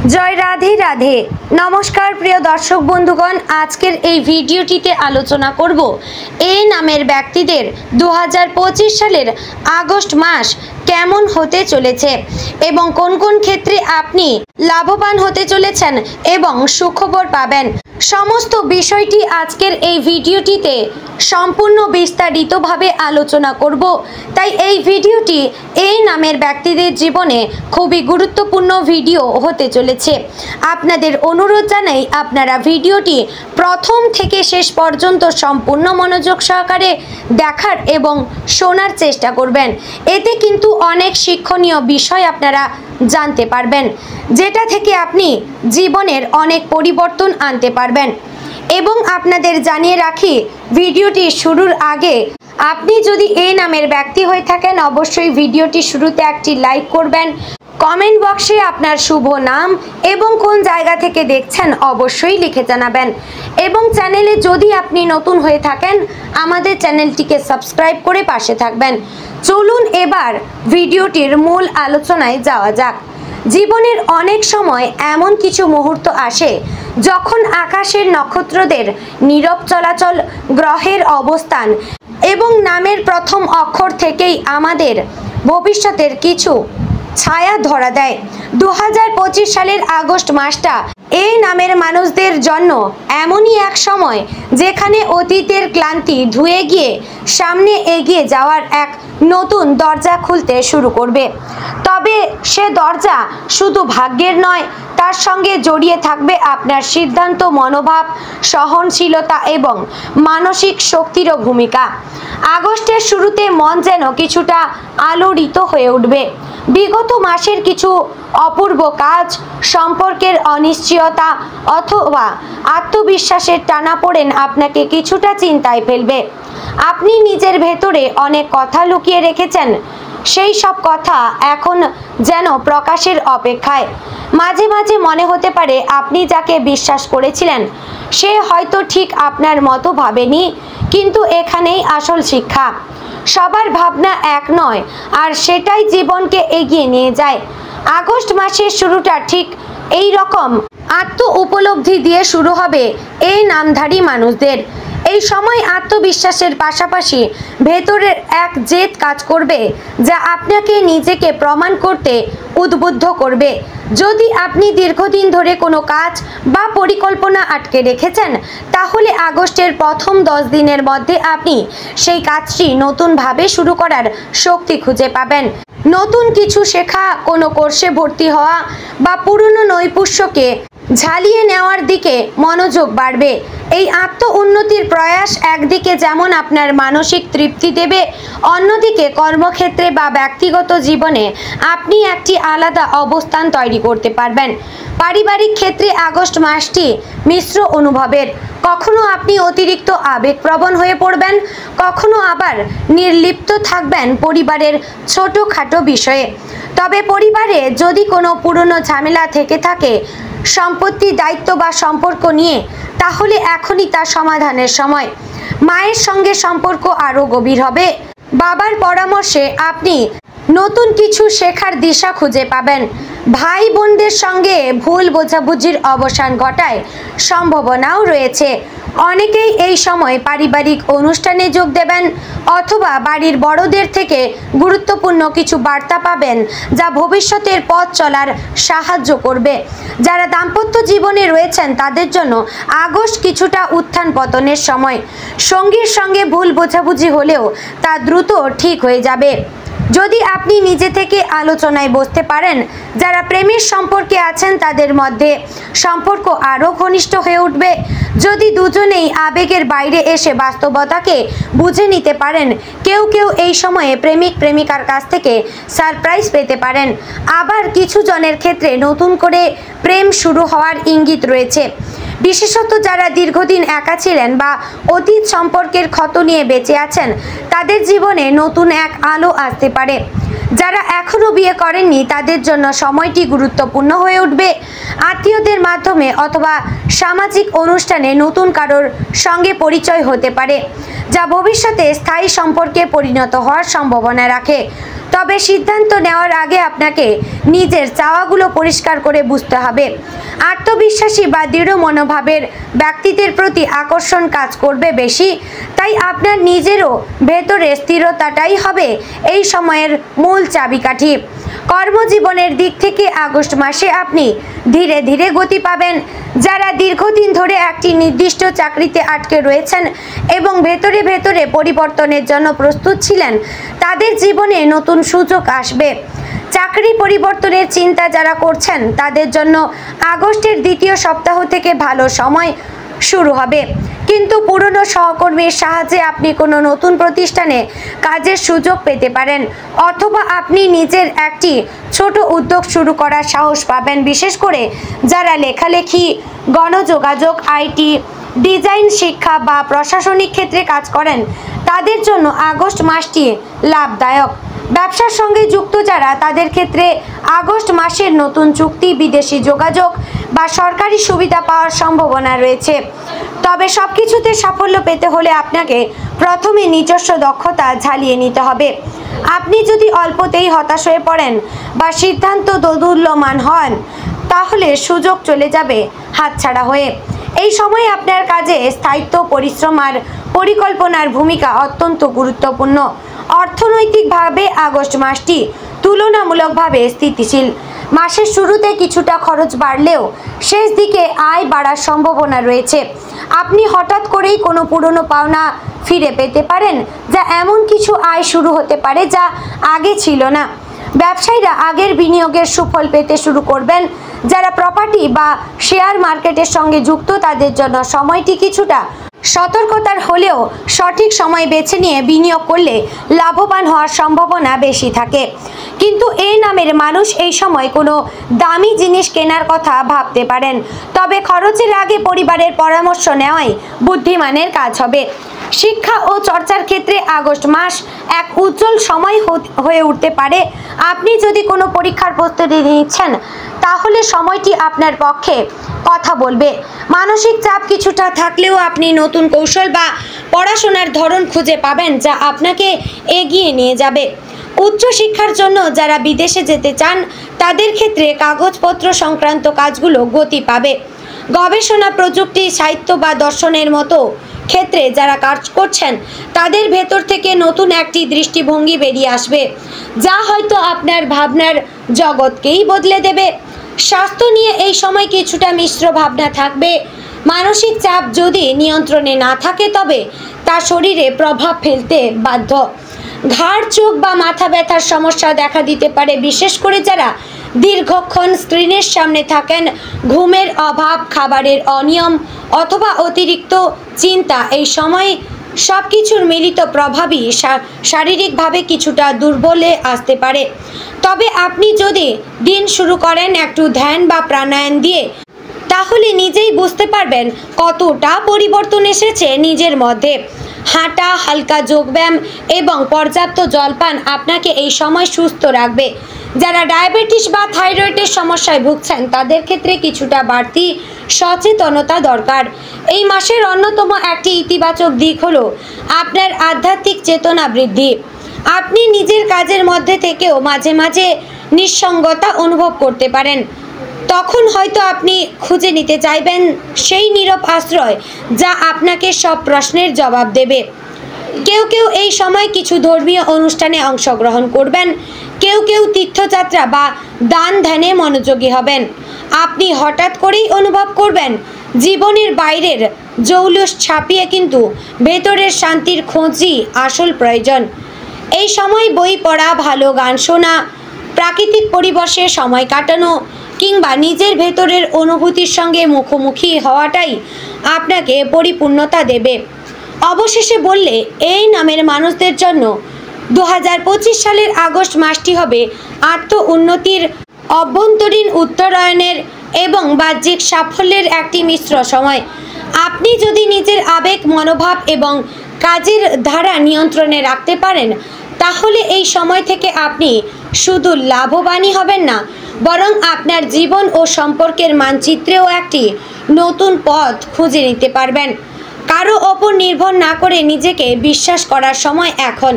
जय राधे राधे नमस्कार प्रिय दर्शक बंधुगण आजकेर এই ভিডিওটিতে আলোচনা করব এই নামের ব্যক্তিদের 2025 সালের আগস্ট মাস কেমন হতে চলেছে এবং কোন কোন ক্ষেত্রে আপনি লাভবান হতে চলেছেন এবং সুখবর পাবেন সমস্ত বিষয়টি আজকের এই ভিডিওটিতে সম্পূর্ণ বিস্তারিতভাবে আলোচনা করব তাই এই ভিডিওটি এই নামের ব্যক্তিদের জীবনে খুবই গুরুত্বপূর্ণ ভিডিও হতে চলেছে আপনাদের অনুরোধ জানাই আপনারা ভিডিওটি প্রথম থেকে শেষ পর্যন্ত সম্পূর্ণ মনোযোগ সহকারে দেখার এবং শোনার চেষ্টা করবেন এতে কিন্তু অনেক শিক্ষণীয় বিষয় আপনারা জানতে পারবেন যেটা থেকে আপনি জীবনের অনেক পরিবর্তন আনতে পারবেন এবং আপনাদের জানিয়ে রাখি ভিডিওটি শুরুর আগে আপনি যদি এই নামের ব্যক্তি হয়ে থাকেন অবশ্যই ভিডিওটি শুরুতে একটি লাইক করবেন কমেন্ট বক্সে আপনার শুভ নাম এবং কোন জায়গা থেকে দেখছেন অবশ্যই লিখে জানাবেন এবং চ্যানেলে যদি আপনি নতুন হয়ে থাকেন আমাদের চ্যানেলটিকে সাবস্ক্রাইব করে পাশে থাকবেন চলুন এবার ভিডিওটির মূল আলোচনায় যাওয়া যাক জীবনের অনেক সময় এমন কিছু মুহূর্ত আসে যখন আকাশের নক্ষত্রদের নীরব চলাচল গ্রহের অবস্থান এবং নামের প্রথম অক্ষর থেকেই আমাদের ভবিষ্যতের কিছু ছায়া ধরা দেয় 2025 সালের আগস্ট মাসটা এই নামের মানুষদের জন্য এমনই এক সময় যেখানে অতীতের ক্লান্তি ধুয়ে গিয়ে সামনে এগিয়ে যাওয়ার এক নতুন দরজা খুলতে শুরু করবে তবে সে দরজা শুধু ভাগ্যের নয় তার সঙ্গে জড়িয়ে থাকবে আপনার সিদ্ধান্ত মনোভাব সহনশীলতা এবং মানসিক শক্তিরও ভূমিকা আগস্টের শুরুতে মন যেন কিছুটা আলোড়িত হয়ে উঠবে বিগত মাসের কিছু অপূর্ব কাজ সম্পর্কের অনিশ্চয়তা অথবা আত্মবিশ্বাসের টানাপোড়েন আপনাকে কিছুটা চিন্তায় ফেলবে আপনি নিজের ভেতরে অনেক কথা লুকিয়ে রেখেছেন সেই সব কথা এখন যেন প্রকাশের অপেক্ষায় মাঝে মাঝে মনে হতে পারে আপনি যাকে বিশ্বাস করেছিলেন সে হয়তো ঠিক আপনার মতো ভাবেনি কিন্তু এখানেই আসল শিক্ষা সবার ভাবনা এক নয় আর সেটাই জীবনকে এগিয়ে নিয়ে যায় আগস্ট মাসের শুরুটা ঠিক এই রকম আত্ম উপলব্ধি দিয়ে শুরু হবে এই নামধারী মানুষদের এই সময় আত্মবিশ্বাসের পাশাপাশি ভেতরের এক জেদ কাজ করবে যা আপনাকে নিজেকে প্রমাণ করতে উদ্বুদ্ধ করবে যদি আপনি দীর্ঘদিন ধরে কোনো কাজ বা পরিকল্পনা আটকে রেখেছেন তাহলে আগস্টের প্রথম 10 দিনের মধ্যে আপনি সেই কাজটি নতুনভাবে শুরু করার শক্তি খুঁজে পাবেন নতুন কিছু শেখা কোনো কোর্সে ভর্তি হওয়া বা পুরনো নৈপুণ্যকে ঝালিয়ে নেওয়ার দিকে মনোযোগ বাড়বে এই আত্ম উন্নতির প্রয়াস একদিকে যেমন আপনার মানসিক তৃপ্তি দেবে অন্যদিকে কর্মক্ষেত্রে বা ব্যক্তিগত জীবনে আপনি একটি আলাদা অবস্থান তৈরি করতে পারবেন পারিবারিক ক্ষেত্রে আগস্ট মাসটি মিশ্র অনুভবের কখনো আপনি অতিরিক্ত আবেগপ্রবণ হয়ে পড়বেন কখনো আবার নির্লিপ্ত থাকবেন পরিবারের ছোটখাটো বিষয়ে তবে পরিবারে যদি কোনো পুরনো ঝামেলা থেকে থাকে সম্পত্তি দায়িত্ব বা সম্পর্ক নিয়ে তাহলে এখনই তা সমাধানের সময় মায়ের সঙ্গে সম্পর্ক আরও গভীর হবে বাবার পরামর্শে আপনি নতুন কিছু শেখার দিশা খুঁজে পাবেন ভাই বোনদের সঙ্গে ভুল বোঝাবুঝির অবসান ঘটায় সম্ভাবনাও রয়েছে অনেকেই এই সময় পারিবারিক অনুষ্ঠানে যোগ দেবেন অথবা বাড়ির বড়দের থেকে গুরুত্বপূর্ণ কিছু বার্তা পাবেন যা ভবিষ্যতের পথ চলার সাহায্য করবে যারা দাম্পত্য জীবনে রয়েছেন তাদের জন্য আগস্ট কিছুটা উত্থান পতনের সময় সঙ্গীর সঙ্গে ভুল বোঝাবুঝি হলেও তা দ্রুত ঠিক হয়ে যাবে যদি আপনি নিজে থেকে আলোচনায় বসতে পারেন যারা প্রেমের সম্পর্কে আছেন তাদের মধ্যে সম্পর্ক আরও ঘনিষ্ঠ হয়ে উঠবে যদি দুজনেই আবেগের বাইরে এসে বাস্তবতাকে বুঝে নিতে পারেন কেউ কেউ এই সময়ে প্রেমিক প্রেমিকার কাছ থেকে সারপ্রাইজ পেতে পারেন আবার কিছু জনের ক্ষেত্রে নতুন করে প্রেম শুরু হওয়ার ইঙ্গিত রয়েছে বিশেষত যারা দীর্ঘদিন একা ছিলেন বা অতীত সম্পর্কের ক্ষত নিয়ে বেঁচে আছেন তাদের জীবনে নতুন এক আলো আসতে পারে যারা এখনো বিয়ে করেননি তাদের জন্য সময়টি গুরুত্বপূর্ণ হয়ে উঠবে আত্মীয়দের মাধ্যমে অথবা সামাজিক অনুষ্ঠানে নতুন কারোর সঙ্গে পরিচয় হতে পারে যা ভবিষ্যতে স্থায়ী সম্পর্কে পরিণত হওয়ার সম্ভাবনা রাখে তবে সিদ্ধান্ত নেওয়ার আগে আপনাকে নিজের চাওয়াগুলো পরিষ্কার করে বুঝতে হবে। আত্মবিশ্বাসী বা দৃঢ় মনোভাবের ব্যক্তিদের প্রতি আকর্ষণ কাজ করবে বেশি, তাই আপনার নিজেরও ভেতরে স্থিরতাটাই হবে এই সময়ের মূল চাবিকাঠি। কর্মজীবনের দিক থেকে আগস্ট মাসে আপনি ধীরে ধীরে গতি পাবেন। যারা দীর্ঘদিন ধরে একটি নির্দিষ্ট চাকরিতে আটকে রয়েছেন এবং ভেতরে ভেতরে পরিবর্তনের জন্য প্রস্তুত ছিলেন, তাদের জীবনে নতুন সুযোগ আসবে। চাকরি পরিবর্তনের চিন্তা যারা করছেন তাদের জন্য আগস্টের দ্বিতীয় সপ্তাহ থেকে ভালো সময় শুরু হবে। কিন্তু পুরনো সহকর্মীর সাহায্যে আপনি কোনো নতুন প্রতিষ্ঠানে কাজের সুযোগ পেতে পারেন, অথবা আপনি নিজের একটি ছোট উদ্যোগ শুরু করার সাহস পাবেন। বিশেষ করে যারা লেখালেখি, গণযোগাযোগ, আইটি, ডিজাইন, শিক্ষা বা প্রশাসনিক ক্ষেত্রে কাজ করেন, তাদের জন্য আগস্ট মাসটি লাভদায়ক। ব্যবসার সঙ্গে যুক্ত যারা, তাদের ক্ষেত্রে আগস্ট মাসের নতুন চুক্তি, বিদেশি যোগাযোগ বা সরকারি সুবিধা পাওয়ার সম্ভাবনা রয়েছে। তবে সবকিছুতে সাফল্য পেতে হলে আপনাকে প্রথমে নিজস্ব দক্ষতা ঝালিয়ে নিতে হবে। আপনি যদি অল্পতেই হতাশ হয়ে পড়েন বা সিদ্ধান্ত দোদুল্যমান হন, তাহলে সুযোগ চলে যাবে হাতছাড়া হয়ে। এই সময় আপনার কাজে স্থায়িত্ব, পরিশ্রম আর পরিকল্পনার ভূমিকা অত্যন্ত গুরুত্বপূর্ণ। অর্থনৈতিকভাবে আগস্ট মাসটি তুলনামূলকভাবে স্থিতিশীল। মাসের শুরুতে কিছুটা খরচ বাড়লেও শেষ দিকে আয় বাড়ার সম্ভাবনা রয়েছে। আপনি হঠাৎ করেই কোনো পুরনো পাওনা ফিরে পেতে পারেন, যা এমন কিছু আয় শুরু হতে পারে যা আগে ছিল না। ব্যবসায়ীরা আগের বিনিয়োগের সুফল পেতে শুরু করবেন। যারা প্রপার্টি বা শেয়ার মার্কেটের সঙ্গে যুক্ত, তাদের জন্য সময়টি কিছুটা সতর্কতার হলেও সঠিক সময় বেছে নিয়ে বিনিয়োগ করলে লাভবান হওয়ার সম্ভাবনা বেশি থাকে। কিন্তু এই নামের মানুষ এই সময় কোনো দামি জিনিস কেনার কথা ভাবতে পারেন, তবে খরচের আগে পরিবারের পরামর্শ নেওয়াই বুদ্ধিমানের কাজ হবে। শিক্ষা ও চর্চার ক্ষেত্রে আগস্ট মাস এক উজ্জ্বল সময় হয়ে উঠতে পারে। আপনি যদি কোনো পরীক্ষার প্রস্তুতি নিচ্ছেন, তাহলে সময়টি আপনার পক্ষে কথা বলবে। মানসিক চাপ কিছুটা থাকলেও আপনি নতুন কৌশল বা পড়াশোনার ধরন খুঁজে পাবেন যা আপনাকে এগিয়ে নিয়ে যাবে। উচ্চশিক্ষার জন্য যারা বিদেশে যেতে চান, তাদের ক্ষেত্রে কাগজপত্র সংক্রান্ত কাজগুলো গতি পাবে। গবেষণা, প্রযুক্তি, সাহিত্য বা দর্শনের মতো ক্ষেত্রে যারা কাজ করছেন, তাদের ভেতর থেকে নতুন একটি দৃষ্টিভঙ্গি বেরিয়ে আসবে, যা হয়তো আপনার ভাবনার জগৎকেই বদলে দেবে। স্বাস্থ্য নিয়ে এই সময় কিছুটা মিশ্র ভাবনা থাকবে। মানসিক চাপ যদি নিয়ন্ত্রণে না থাকে, তবে তা শরীরে প্রভাব ফেলতে বাধ্য। ঘাড়, চোখ বা মাথা ব্যথার সমস্যা দেখা দিতে পারে, বিশেষ করে যারা দীর্ঘক্ষণ স্ক্রিনের সামনে থাকেন। ঘুমের অভাব, খাবারের অনিয়ম অথবা অতিরিক্ত চিন্তা এই সময় সবকিছুর মিলিত প্রভাবই শারীরিকভাবে কিছুটা দুর্বলে আসতে পারে। তবে আপনি যদি দিন শুরু করেন একটু ধ্যান বা প্রাণায়াম দিয়ে, তাহলে নিজেই বুঝতে পারবেন কতটা পরিবর্তন এসেছে নিজের মধ্যে। হাঁটা, হালকা যোগব্যায়াম এবং পর্যাপ্ত জলপান আপনাকে এই সময় সুস্থ রাখবে। যারা ডায়াবেটিস বা থাইরয়েডের সমস্যায় ভুগছেন, তাদের ক্ষেত্রে কিছুটা বাড়তি সচেতনতা দরকার। এই মাসের অন্যতম একটি ইতিবাচক দিক হলো আপনার আধ্যাত্মিক চেতনা বৃদ্ধি। আপনি নিজের কাজের মধ্যে থেকেও মাঝে মাঝে নিঃসঙ্গতা অনুভব করতে পারেন। তখন হয়তো আপনি খুঁজে নিতে চাইবেন সেই নীরব আশ্রয় যা আপনাকে সব প্রশ্নের জবাব দেবে। কেউ কেউ এই সময় কিছু ধর্মীয় অনুষ্ঠানে অংশগ্রহণ করবেন, কেউ কেউ তীর্থযাত্রা বা দান ধ্যানে মনোযোগী হবেন। আপনি হঠাৎ করেই অনুভব করবেন জীবনের বাইরের জৌলুস ছাপিয়ে কিন্তু ভেতরের শান্তির খোঁজই আসল প্রয়োজন। এই সময় বই পড়া, ভালো গান শোনা, প্রাকৃতিক পরিবেশে সময় কাটানো কিংবা নিজের ভেতরের অনুভূতির সঙ্গে মুখোমুখি হওয়াটাই আপনাকে পরিপূর্ণতা দেবে। অবশেষে বললে, এই নামের মানুষদের জন্য 2025 সালের আগস্ট মাসটি হবে আত্ম উন্নতির, অভ্যন্তরীণ উত্তরায়ণের এবং বাহ্যিক সাফল্যের একটি মিশ্র সময়। আপনি যদি নিজের আবেগ, মনোভাব এবং কাজের ধারা নিয়ন্ত্রণে রাখতে পারেন, তাহলে এই সময় থেকে আপনি শুধু লাভবানই হবেন না, বরং আপনার জীবন ও সম্পর্কের মানচিত্রেও একটি নতুন পথ খুঁজে নিতে পারবেন। কারো ওপর নির্ভর না করে নিজেকে বিশ্বাস করার সময় এখন।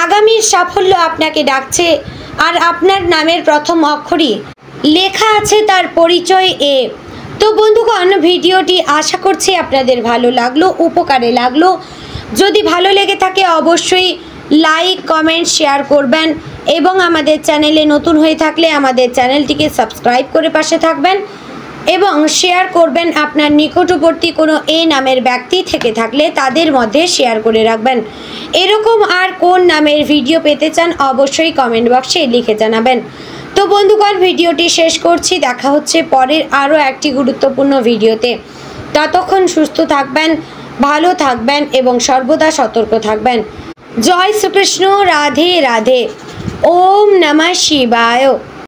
আগামীর সাফল্য আপনাকে ডাকছে। আর আপনার নামের প্রথম অক্ষরই লেখা আছে তার পরিচয় এ। তো বন্ধুগণ, ভিডিওটি আশা করছি আপনাদের ভালো লাগলো, উপকারে লাগলো। যদি ভালো লেগে থাকে অবশ্যই লাইক, কমেন্ট, শেয়ার করবেন এবং আমাদের চ্যানেলে নতুন হয়ে থাকলে আমাদের চ্যানেলটিকে সাবস্ক্রাইব করে পাশে থাকবেন এবং শেয়ার করবেন। আপনার নিকটবর্তী কোনো এ নামের ব্যক্তি থেকে থাকলে তাদের মধ্যে শেয়ার করে রাখবেন। এরকম আর কোন নামের ভিডিও পেতে চান অবশ্যই কমেন্ট বক্সে লিখে জানাবেন। তো বন্ধুগণ, ভিডিওটি শেষ করছি। দেখা হচ্ছে পরের আরও একটি গুরুত্বপূর্ণ ভিডিওতে। ততক্ষণ সুস্থ থাকবেন, ভালো থাকবেন এবং সর্বদা সতর্ক থাকবেন। জয় শ্রীকৃষ্ণ। রাধে রাধে। ওম নমঃ শিবায়।